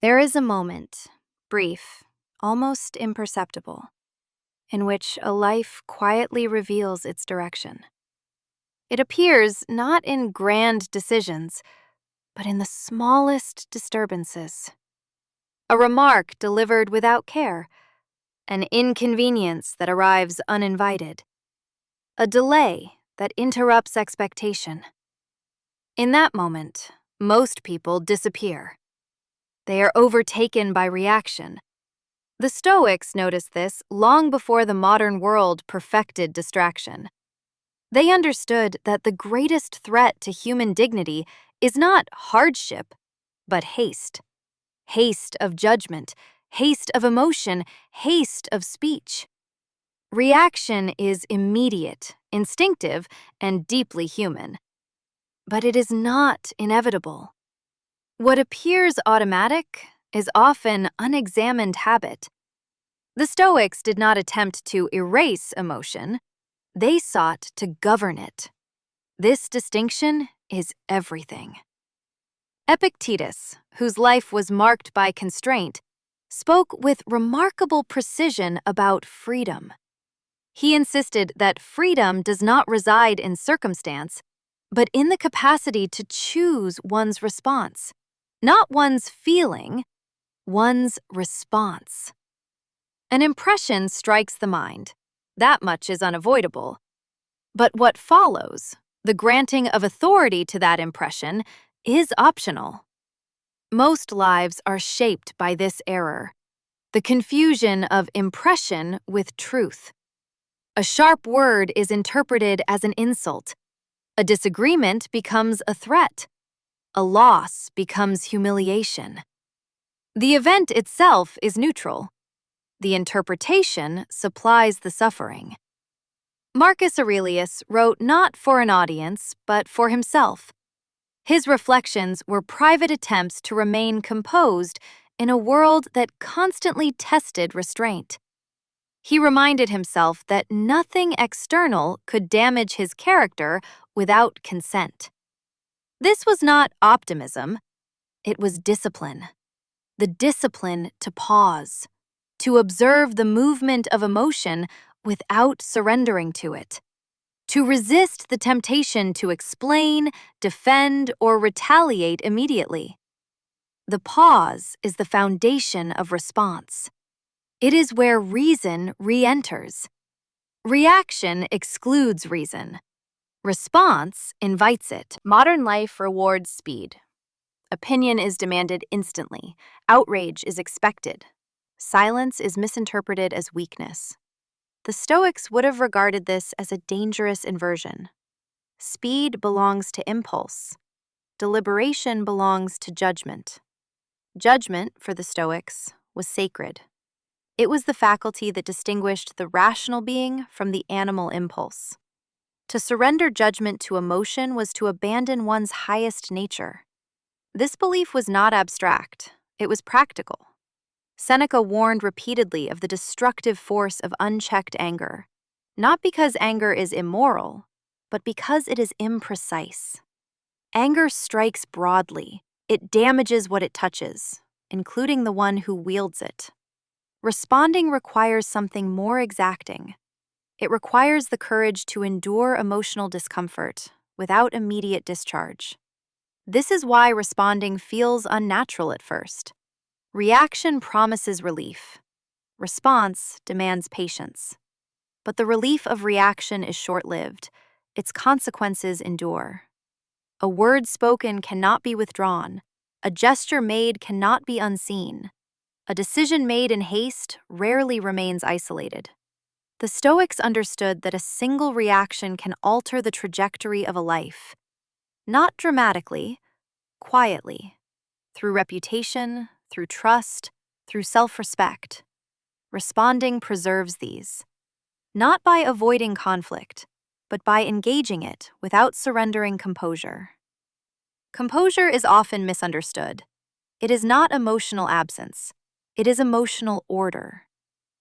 There is a moment, brief, almost imperceptible, in which a life quietly reveals its direction. It appears not in grand decisions, but in the smallest disturbances. A remark delivered without care, an inconvenience that arrives uninvited, a delay that interrupts expectation. In that moment, most people disappear. They are overtaken by reaction. The Stoics noticed this long before the modern world perfected distraction. They understood that the greatest threat to human dignity is not hardship, but haste. Haste of judgment, haste of emotion, haste of speech. Reaction is immediate, instinctive, and deeply human. But it is not inevitable. What appears automatic is often unexamined habit. The Stoics did not attempt to erase emotion. They sought to govern it. This distinction is everything. Epictetus, whose life was marked by constraint, spoke with remarkable precision about freedom. He insisted that freedom does not reside in circumstance, but in the capacity to choose one's response. Not one's feeling, one's response. An impression strikes the mind. That much is unavoidable. But what follows, the granting of authority to that impression, is optional. Most lives are shaped by this error, the confusion of impression with truth. A sharp word is interpreted as an insult. A disagreement becomes a threat. A loss becomes humiliation. The event itself is neutral. The interpretation supplies the suffering. Marcus Aurelius wrote not for an audience, but for himself. His reflections were private attempts to remain composed in a world that constantly tested restraint. He reminded himself that nothing external could damage his character without consent. This was not optimism, it was discipline. The discipline to pause, to observe the movement of emotion without surrendering to it, to resist the temptation to explain, defend, or retaliate immediately. The pause is the foundation of response. It is where reason re-enters. Reaction excludes reason. Response invites it. Modern life rewards speed. Opinion is demanded instantly. Outrage is expected. Silence is misinterpreted as weakness. The Stoics would have regarded this as a dangerous inversion. Speed belongs to impulse. Deliberation belongs to judgment. Judgment, for the Stoics, was sacred. It was the faculty that distinguished the rational being from the animal impulse. To surrender judgment to emotion was to abandon one's highest nature. This belief was not abstract, it was practical. Seneca warned repeatedly of the destructive force of unchecked anger, not because anger is immoral, but because it is imprecise. Anger strikes broadly. It damages what it touches, including the one who wields it. Responding requires something more exacting. It requires the courage to endure emotional discomfort without immediate discharge. This is why responding feels unnatural at first. Reaction promises relief. Response demands patience. But the relief of reaction is short-lived. Its consequences endure. A word spoken cannot be withdrawn. A gesture made cannot be unseen. A decision made in haste rarely remains isolated. The Stoics understood that a single reaction can alter the trajectory of a life. Not dramatically, quietly, through reputation, through trust, through self-respect. Responding preserves these, not by avoiding conflict, but by engaging it without surrendering composure. Composure is often misunderstood. It is not emotional absence. It is emotional order.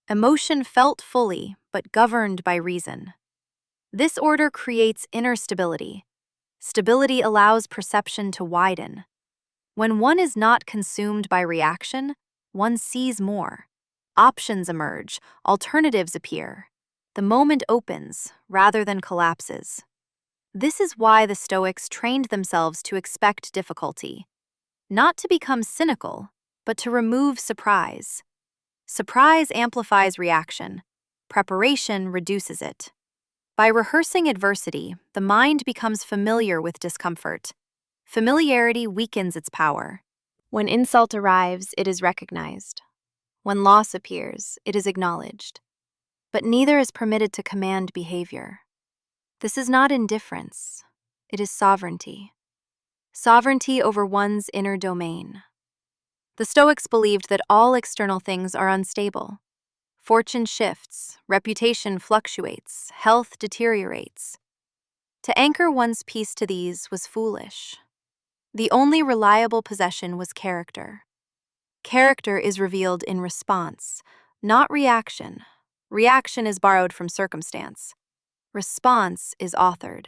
Emotion felt fully, but governed by reason. This order creates inner stability. Stability allows perception to widen. When one is not consumed by reaction, one sees more. Options emerge, alternatives appear. The moment opens rather than collapses. This is why the Stoics trained themselves to expect difficulty, not to become cynical, but to remove surprise. Surprise amplifies reaction. Preparation reduces it. By rehearsing adversity, the mind becomes familiar with discomfort. Familiarity weakens its power. When insult arrives, it is recognized. When loss appears, it is acknowledged. But neither is permitted to command behavior. This is not indifference. It is sovereignty. Sovereignty over one's inner domain. The Stoics believed that all external things are unstable. Fortune shifts, reputation fluctuates, health deteriorates. To anchor one's peace to these was foolish. The only reliable possession was character. Character is revealed in response, not reaction. Reaction is borrowed from circumstance. Response is authored.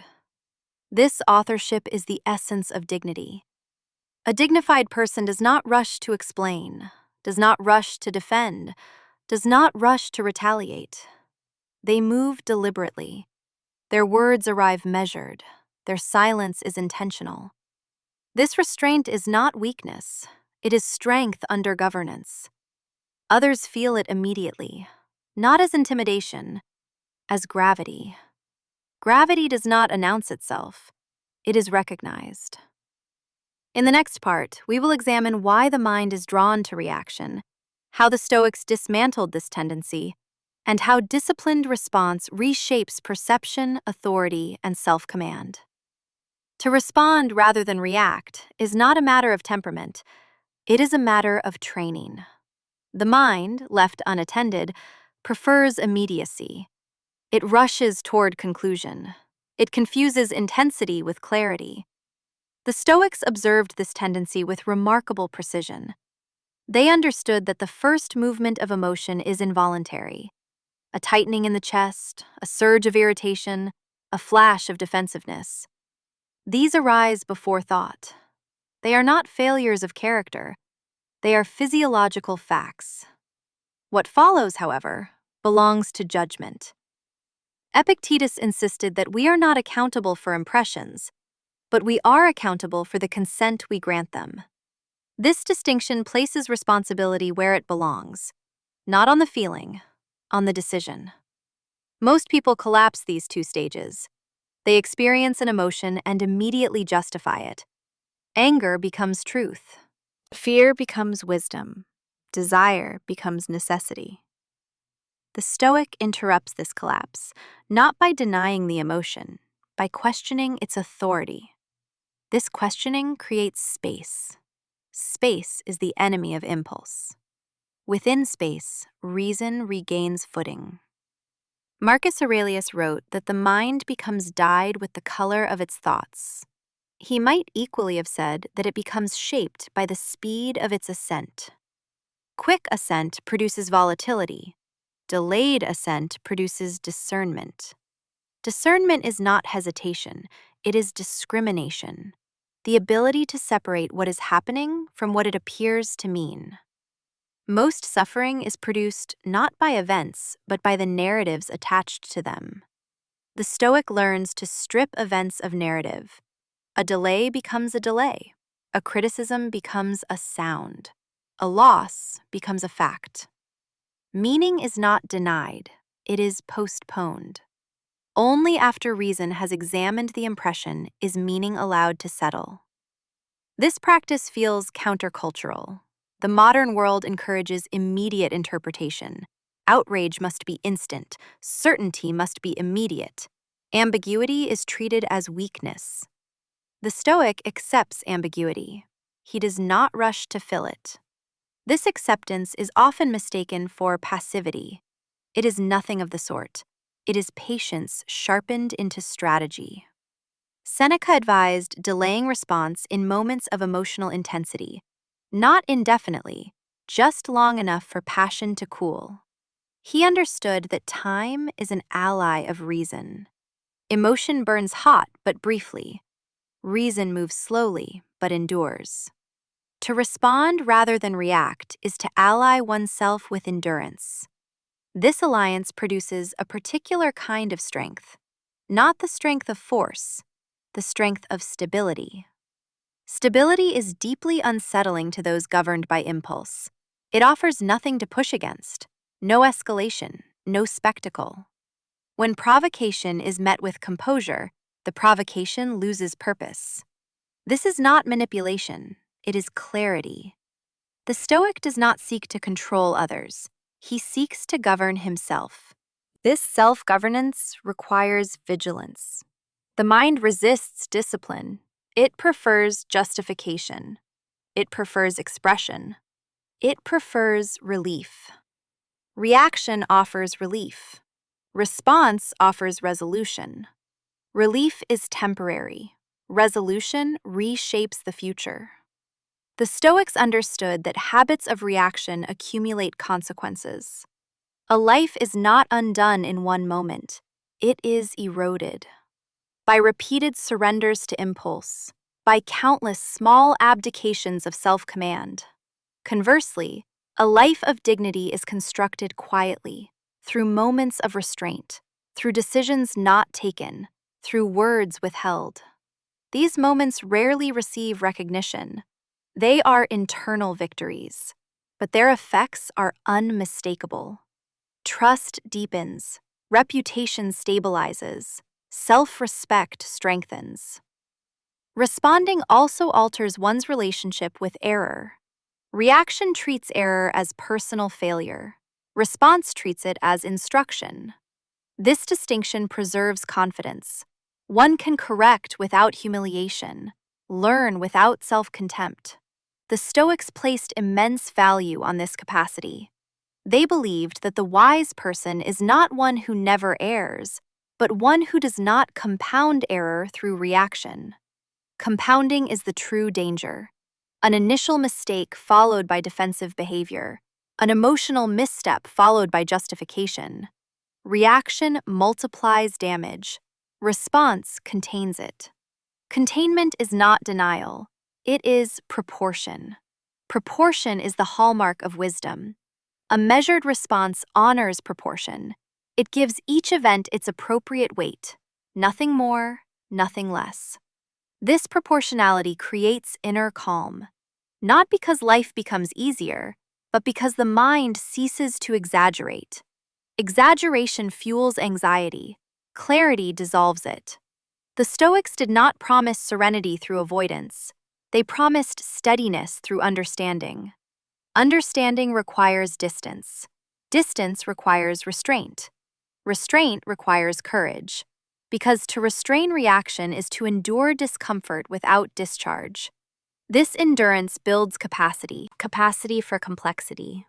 This authorship is the essence of dignity. A dignified person does not rush to explain, does not rush to defend, does not rush to retaliate. They move deliberately. Their words arrive measured. Their silence is intentional. This restraint is not weakness. It is strength under governance. Others feel it immediately, not as intimidation, as gravity. Gravity does not announce itself. It is recognized. In the next part, we will examine why the mind is drawn to reaction, how the Stoics dismantled this tendency, and how disciplined response reshapes perception, authority, and self-command. To respond rather than react is not a matter of temperament, it is a matter of training. The mind, left unattended, prefers immediacy. It rushes toward conclusion. It confuses intensity with clarity. The Stoics observed this tendency with remarkable precision. They understood that the first movement of emotion is involuntary. A tightening in the chest, a surge of irritation, a flash of defensiveness. These arise before thought. They are not failures of character. They are physiological facts. What follows, however, belongs to judgment. Epictetus insisted that we are not accountable for impressions, but we are accountable for the consent we grant them. This distinction places responsibility where it belongs, not on the feeling, on the decision. Most people collapse these two stages. They experience an emotion and immediately justify it. Anger becomes truth. Fear becomes wisdom. Desire becomes necessity. The Stoic interrupts this collapse, not by denying the emotion, by questioning its authority. This questioning creates space. Space is the enemy of impulse. Within space, reason regains footing. Marcus Aurelius wrote that the mind becomes dyed with the color of its thoughts. He might equally have said that it becomes shaped by the speed of its ascent. Quick ascent produces volatility. Delayed ascent produces discernment. Discernment is not hesitation, it is discrimination, the ability to separate what is happening from what it appears to mean. Most suffering is produced not by events, but by the narratives attached to them. The Stoic learns to strip events of narrative. A delay becomes a delay. A criticism becomes a sound. A loss becomes a fact. Meaning is not denied, it is postponed. Only after reason has examined the impression is meaning allowed to settle. This practice feels countercultural. The modern world encourages immediate interpretation. Outrage must be instant. Certainty must be immediate. Ambiguity is treated as weakness. The Stoic accepts ambiguity. He does not rush to fill it. This acceptance is often mistaken for passivity. It is nothing of the sort. It is patience sharpened into strategy. Seneca advised delaying response in moments of emotional intensity, not indefinitely, just long enough for passion to cool. He understood that time is an ally of reason. Emotion burns hot but briefly. Reason moves slowly but endures. To respond rather than react is to ally oneself with endurance. This alliance produces a particular kind of strength, not the strength of force, the strength of stability. Stability is deeply unsettling to those governed by impulse. It offers nothing to push against, no escalation, no spectacle. When provocation is met with composure, the provocation loses purpose. This is not manipulation, it is clarity. The Stoic does not seek to control others, he seeks to govern himself. This self-governance requires vigilance. The mind resists discipline. It prefers justification. It prefers expression. It prefers relief. Reaction offers relief. Response offers resolution. Relief is temporary. Resolution reshapes the future. The Stoics understood that habits of reaction accumulate consequences. A life is not undone in one moment. It is eroded. By repeated surrenders to impulse, by countless small abdications of self-command. Conversely, a life of dignity is constructed quietly, through moments of restraint, through decisions not taken, through words withheld. These moments rarely receive recognition. They are internal victories, but their effects are unmistakable. Trust deepens, reputation stabilizes, self-respect strengthens. Responding also alters one's relationship with error. Reaction treats error as personal failure. Response treats it as instruction. This distinction preserves confidence. One can correct without humiliation, learn without self-contempt. The Stoics placed immense value on this capacity. They believed that the wise person is not one who never errs, but one who does not compound error through reaction. Compounding is the true danger. An initial mistake followed by defensive behavior, an emotional misstep followed by justification. Reaction multiplies damage. Response contains it. Containment is not denial. It is proportion. Proportion is the hallmark of wisdom. A measured response honors proportion. It gives each event its appropriate weight, nothing more, nothing less. This proportionality creates inner calm, not because life becomes easier, but because the mind ceases to exaggerate. Exaggeration fuels anxiety. Clarity dissolves it. The Stoics did not promise serenity through avoidance. They promised steadiness through understanding. Understanding requires distance. Distance requires restraint. Restraint requires courage. Because to restrain reaction is to endure discomfort without discharge. This endurance builds capacity, capacity for complexity,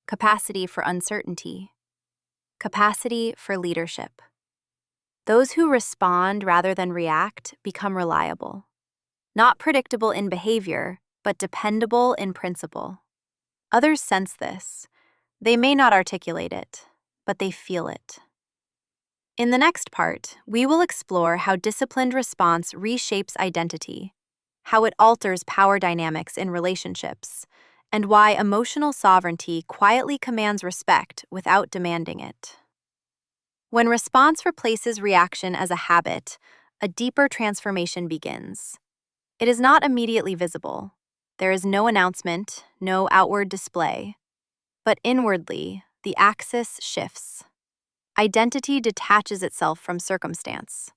capacity for uncertainty, capacity for leadership. Those who respond rather than react become reliable. Not predictable in behavior, but dependable in principle. Others sense this. They may not articulate it, but they feel it. In the next part, we will explore how disciplined response reshapes identity, how it alters power dynamics in relationships, and why emotional sovereignty quietly commands respect without demanding it. When response replaces reaction as a habit, a deeper transformation begins. It is not immediately visible. There is no announcement, no outward display. But inwardly, the axis shifts. Identity detaches itself from circumstance.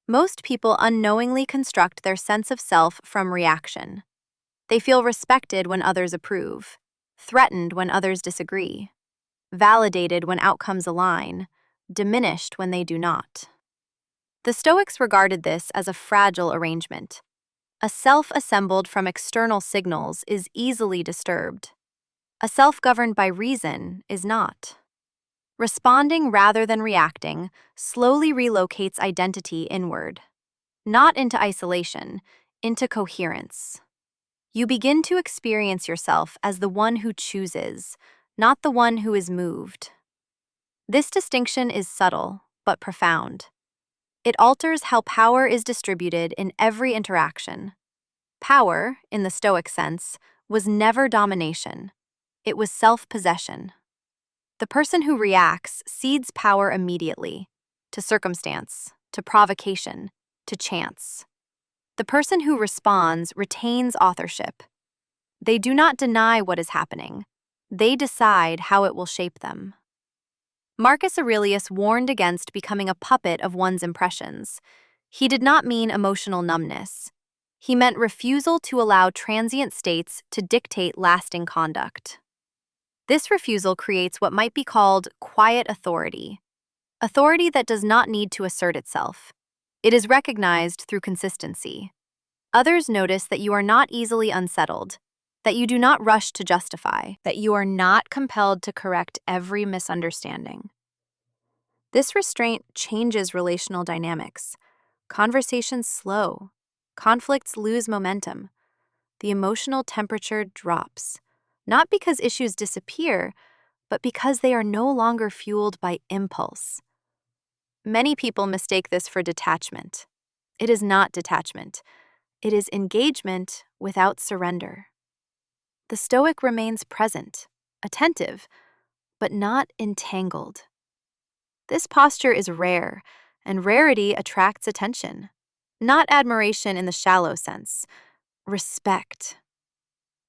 Most people unknowingly construct their sense of self from reaction. They feel respected when others approve, threatened when others disagree, validated when outcomes align, diminished when they do not. The Stoics regarded this as a fragile arrangement. A self assembled from external signals is easily disturbed. A self governed by reason is not. Responding rather than reacting slowly relocates identity inward, not into isolation, into coherence. You begin to experience yourself as the one who chooses, not the one who is moved. This distinction is subtle, but profound. It alters how power is distributed in every interaction. Power, in the Stoic sense, was never domination. It was self-possession. The person who reacts cedes power immediately, to circumstance, to provocation, to chance. The person who responds retains authorship. They do not deny what is happening. They decide how it will shape them. Marcus Aurelius warned against becoming a puppet of one's impressions. He did not mean emotional numbness. He meant refusal to allow transient states to dictate lasting conduct. This refusal creates what might be called quiet authority, authority that does not need to assert itself. It is recognized through consistency. Others notice that you are not easily unsettled, that you do not rush to justify, that you are not compelled to correct every misunderstanding. This restraint changes relational dynamics. Conversations slow. Conflicts lose momentum. The emotional temperature drops, not because issues disappear, but because they are no longer fueled by impulse. Many people mistake this for detachment. It is not detachment. It is engagement without surrender. The Stoic remains present, attentive, but not entangled. This posture is rare, and rarity attracts attention. Not admiration in the shallow sense, respect.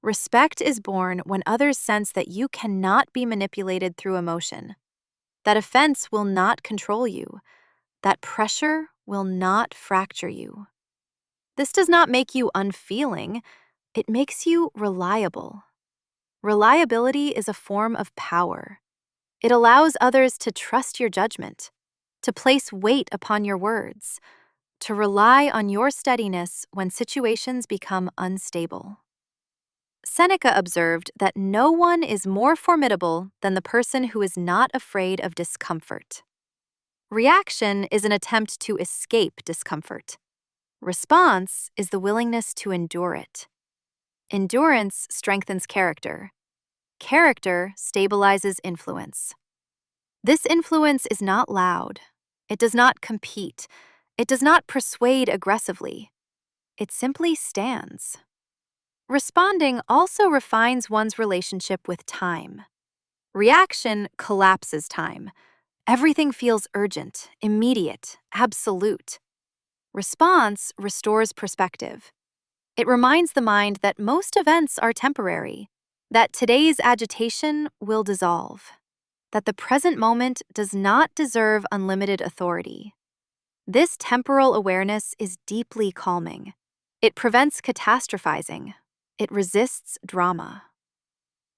Respect is born when others sense that you cannot be manipulated through emotion, that offense will not control you, that pressure will not fracture you. This does not make you unfeeling, it makes you reliable. Reliability is a form of power. It allows others to trust your judgment, to place weight upon your words, to rely on your steadiness when situations become unstable. Seneca observed that no one is more formidable than the person who is not afraid of discomfort. Reaction is an attempt to escape discomfort. Response is the willingness to endure it. Endurance strengthens character. Character stabilizes influence. This influence is not loud. It does not compete. It does not persuade aggressively. It simply stands. Responding also refines one's relationship with time. Reaction collapses time. Everything feels urgent, immediate, absolute. Response restores perspective. It reminds the mind that most events are temporary, that today's agitation will dissolve, that the present moment does not deserve unlimited authority. This temporal awareness is deeply calming. It prevents catastrophizing. It resists drama.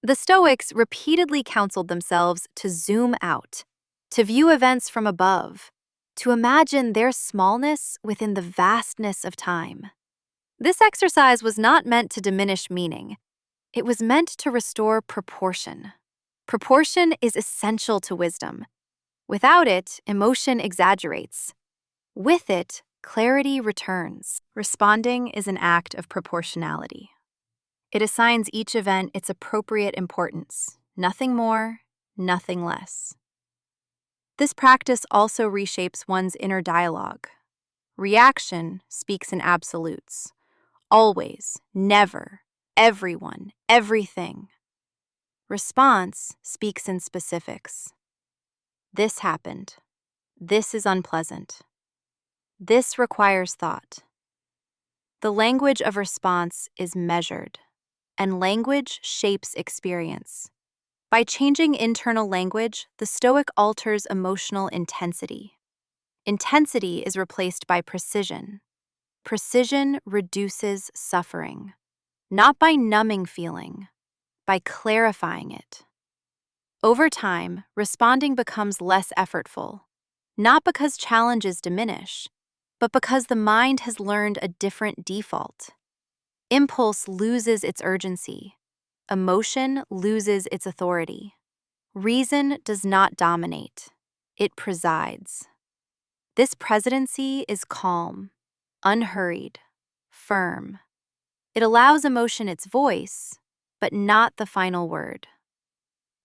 The Stoics repeatedly counseled themselves to zoom out, to view events from above, to imagine their smallness within the vastness of time. This exercise was not meant to diminish meaning. It was meant to restore proportion. Proportion is essential to wisdom. Without it, emotion exaggerates. With it, clarity returns. Responding is an act of proportionality. It assigns each event its appropriate importance, nothing more, nothing less. This practice also reshapes one's inner dialogue. Reaction speaks in absolutes. Always, never, everyone, everything. Response speaks in specifics. This happened. This is unpleasant. This requires thought. The language of response is measured, and language shapes experience. By changing internal language, the Stoic alters emotional intensity. Intensity is replaced by precision. Precision reduces suffering, not by numbing feeling, by clarifying it. Over time, responding becomes less effortful, not because challenges diminish, but because the mind has learned a different default. Impulse loses its urgency. Emotion loses its authority. Reason does not dominate. It presides. This presidency is calm, unhurried, firm. It allows emotion its voice, but not the final word.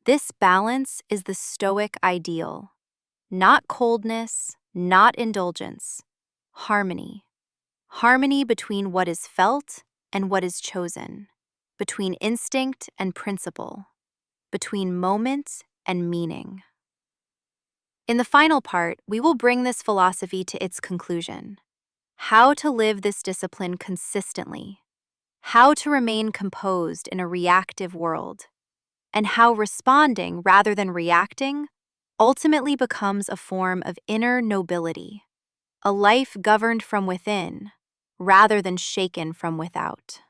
This balance is the Stoic ideal. Not coldness, not indulgence. Harmony. Harmony between what is felt and what is chosen, between instinct and principle, between moment and meaning. In the final part, we will bring this philosophy to its conclusion: how to live this discipline consistently, how to remain composed in a reactive world, and how responding rather than reacting ultimately becomes a form of inner nobility, a life governed from within rather than shaken from without.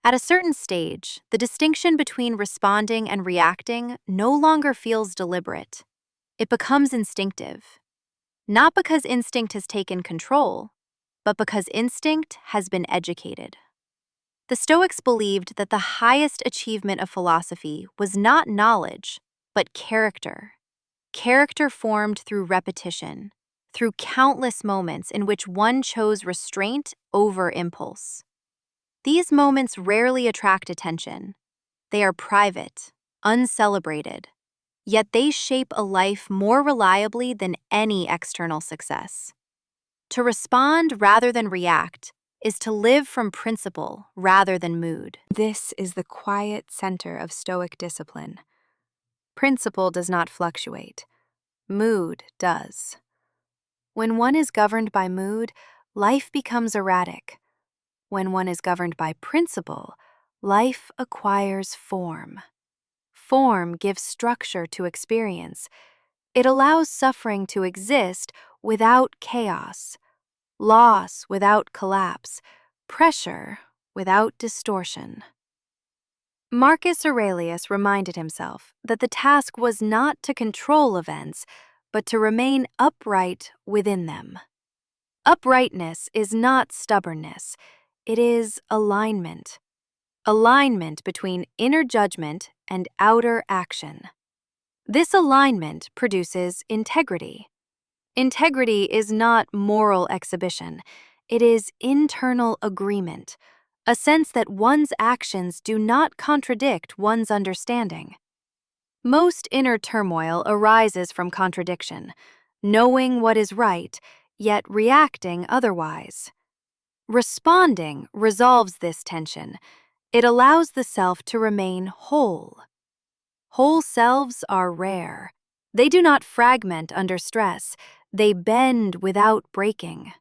At a certain stage, the distinction between responding and reacting no longer feels deliberate. It becomes instinctive, not because instinct has taken control, but because instinct has been educated. The Stoics believed that the highest achievement of philosophy was not knowledge, but character. Character formed through repetition, through countless moments in which one chose restraint over impulse. These moments rarely attract attention. They are private, uncelebrated, yet they shape a life more reliably than any external success. To respond rather than react is to live from principle rather than mood. This is the quiet center of Stoic discipline. Principle does not fluctuate. Mood does. When one is governed by mood, life becomes erratic. When one is governed by principle, life acquires form. Form gives structure to experience. It allows suffering to exist without chaos, loss without collapse, pressure without distortion. Marcus Aurelius reminded himself that the task was not to control events, but to remain upright within them. Uprightness is not stubbornness, it is alignment. Alignment between inner judgment and outer action. This alignment produces integrity. Integrity is not moral exhibition, it is internal agreement, a sense that one's actions do not contradict one's understanding. Most inner turmoil arises from contradiction, knowing what is right, yet reacting otherwise. Responding resolves this tension. It allows the self to remain whole. Whole selves are rare. They do not fragment under stress. They bend without breaking.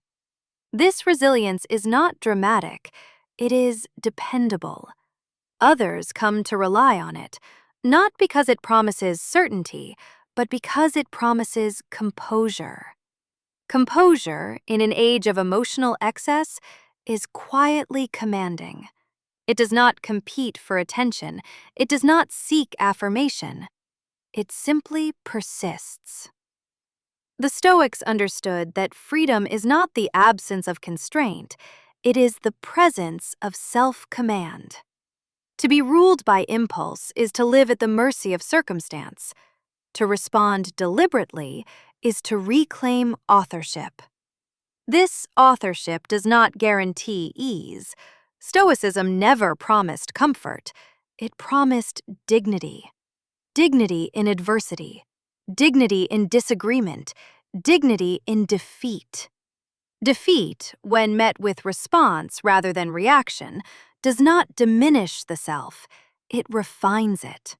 This resilience is not dramatic. It is dependable. Others come to rely on it, not because it promises certainty, but because it promises composure. Composure, in an age of emotional excess, is quietly commanding. It does not compete for attention. It does not seek affirmation. It simply persists. The Stoics understood that freedom is not the absence of constraint, it is the presence of self-command. To be ruled by impulse is to live at the mercy of circumstance. To respond deliberately is to reclaim authorship. This authorship does not guarantee ease. Stoicism never promised comfort. It promised dignity. Dignity in adversity. Dignity in disagreement. Dignity in defeat. Defeat, when met with response rather than reaction, does not diminish the self, it refines it.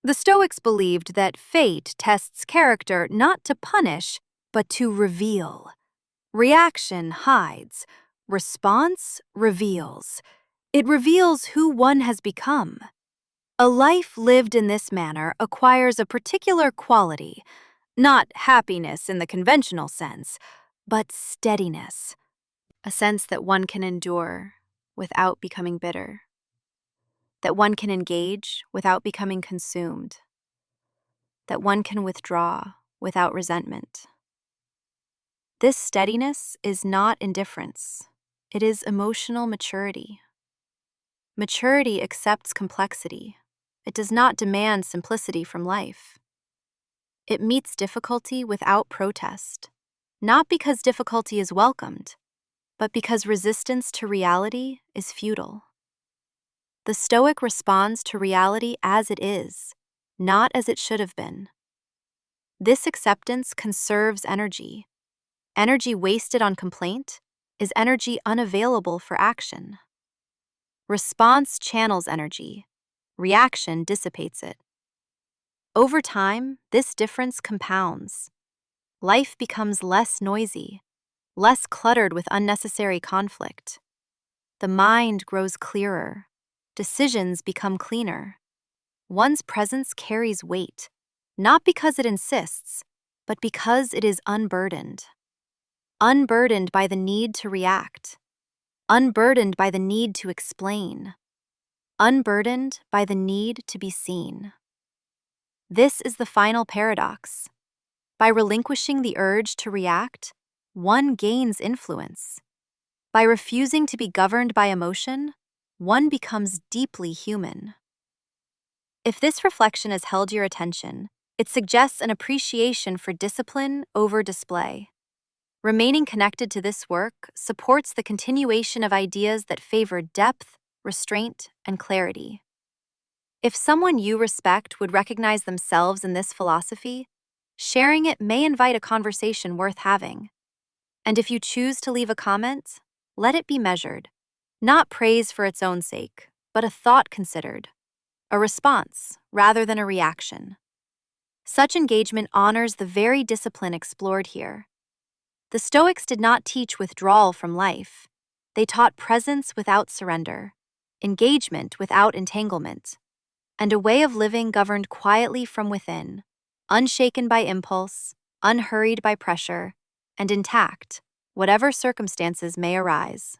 The Stoics believed that fate tests character not to punish, but to reveal. Reaction hides, response reveals. It reveals who one has become. A life lived in this manner acquires a particular quality, not happiness in the conventional sense, but steadiness, a sense that one can endure without becoming bitter, that one can engage without becoming consumed, that one can withdraw without resentment. This steadiness is not indifference, it is emotional maturity. Maturity accepts complexity. It does not demand simplicity from life. It meets difficulty without protest, not because difficulty is welcomed, but because resistance to reality is futile. The Stoic responds to reality as it is, not as it should have been. This acceptance conserves energy. Energy wasted on complaint is energy unavailable for action. Response channels energy. Reaction dissipates it. Over time, this difference compounds. Life becomes less noisy, less cluttered with unnecessary conflict. The mind grows clearer. Decisions become cleaner. One's presence carries weight, not because it insists, but because it is unburdened. Unburdened by the need to react. Unburdened by the need to explain. Unburdened by the need to be seen. This is the final paradox. By relinquishing the urge to react, one gains influence. By refusing to be governed by emotion, one becomes deeply human. If this reflection has held your attention, it suggests an appreciation for discipline over display. Remaining connected to this work supports the continuation of ideas that favor depth, restraint, and clarity. If someone you respect would recognize themselves in this philosophy, sharing it may invite a conversation worth having. And if you choose to leave a comment, let it be measured. Not praise for its own sake, but a thought considered. A response rather than a reaction. Such engagement honors the very discipline explored here. The Stoics did not teach withdrawal from life. They taught presence without surrender, engagement without entanglement, and a way of living governed quietly from within, unshaken by impulse, unhurried by pressure, and intact, whatever circumstances may arise.